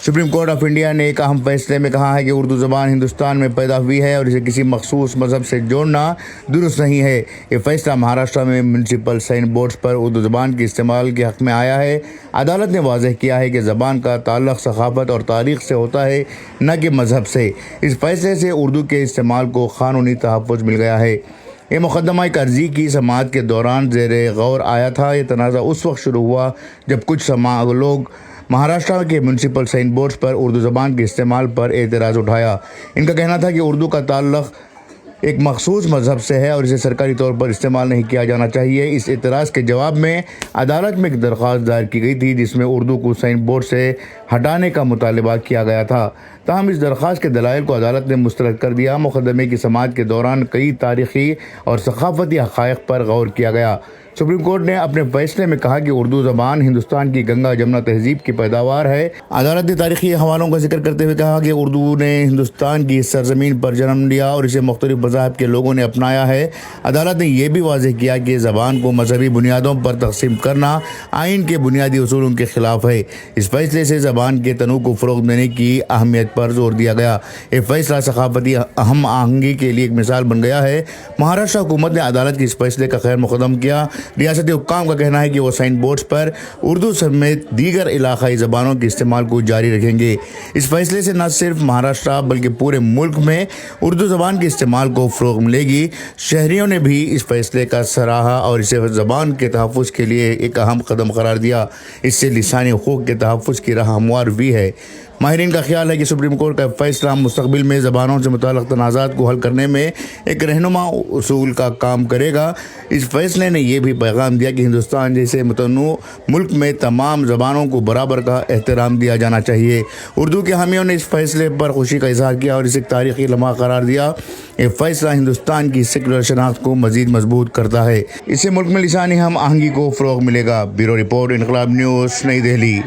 Supreme court of India ने एक अहम फैसले में कहा है कि उर्दू ज़बान हिंदुस्तान में पैदा हुई है और इसे किसी मखसूस मज़हब से जोड़ना दुरुस्त नहीं है। ये फैसला महाराष्ट्र में म्यूनसिपल साइन बोर्ड्स पर उर्दू ज़बान के इस्तेमाल के हक़ में आया है। अदालत ने वाज़ेह किया है कि ज़बान का ताल्लुक़ सक़ाफ़त और तारीख़ से होता है, न कि मज़हब से। इस फैसले से उर्दू के इस्तेमाल को क़ानूनी तहफ़्फ़ुज़ मिल गया है। ये मुक़दमा एक अर्ज़ी की समाअत के दौरान ज़ेर गौर आया था। ये तनाज़ा उस वक्त शुरू हुआ जब कुछ लोग महाराष्ट्र के म्यूनसिपल साइन बोर्ड्स पर उर्दू ज़बान के इस्तेमाल पर एतराज़ उठाया। इनका कहना था कि उर्दू का ताल्लुक़ एक मखसूस मज़हब से है और इसे सरकारी तौर पर इस्तेमाल नहीं किया जाना चाहिए। इस एतराज़ के जवाब में अदालत में एक दरख्वास्त दायर की गई थी जिसमें उर्दू को साइन बोर्ड से हटाने का मुतालबा किया गया था। ताहम इस दरख्वास्त के दलाइल को अदालत ने मुस्तरद कर दिया। मुक़दमे की समाअत के दौरान कई तारीख़ी और सक़ाफ़ती हक़ाइक़ पर गौर किया गया। सुप्रीम कोर्ट ने अपने फैसले में कहा कि उर्दू ज़बान हिंदुस्तान की गंगा जमुना तहज़ीब की पैदावार है। अदालत ने तारीख़ी हवालों का जिक्र करते हुए कहा कि उर्दू ने हिंदुस्तान की सरज़मीन पर जन्म लिया और इसे मुख्तलिफ़ मज़ाहब के लोगों ने अपनाया है। अदालत ने यह भी वाज़ेह किया कि ज़बान को मजहबी बुनियादों पर तक़सीम करना आइन के बुनियादी उसूलों के ख़िलाफ़ है। इस फैसले से ज़बान के तनूअ को फ़रोग़ देने की अहमियत पर जोर दिया गया। ये फैसला सक़ाफ़ती अहम आहंगी के लिए एक मिसाल बन गया है। महाराष्ट्र हुकूमत ने अदालत के इस फैसले का खैर मुक़दम किया। रियासती हुक्काम का कहना है कि वो साइन बोर्ड्स पर उर्दू समेत दीगर इलाक़ाई ज़बानों के इस्तेमाल को जारी रखेंगे। इस फैसले से न सिर्फ महाराष्ट्र बल्कि पूरे मुल्क में उर्दू ज़बान के इस्तेमाल को फ़रोग़ मिलेगी। शहरियों ने भी इस फैसले का सराहा और इसे ज़बान के तहफ़्फ़ुज़ के लिए एक अहम कदम करार दिया। इससे लिसानी हुकूक़ के तहफ़्फ़ुज़ की राह हमवार हुई है। माहिरीन का ख्याल है कि सुप्रीम कोर्ट का फैसला मुस्तक़बिल में ज़बानों से मुताल्लिक़ तनाज़ात को हल करने में एक रहनुमा उसूल का काम करेगा। इस फैसले ने यह भी पैगाम दिया कि हिंदुस्तान जैसे मुतन्नु मुल्क में तमाम ज़बानों को बराबर का एहतराम दिया जाना चाहिए। उर्दू के हामियों ने इस फैसले पर खुशी का इज़हार किया और इसे एक तारीख़ी लम्हा करार दिया। ये फैसला हिंदुस्तान की सेकुलर शनाख्त को मज़ीद मजबूत करता है। इससे मुल्क में लिसानी हम आहंगी को फ़रोग़ मिलेगा। ब्यूरो रिपोर्ट, इनक़लाब न्यूज़, नई दिल्ली।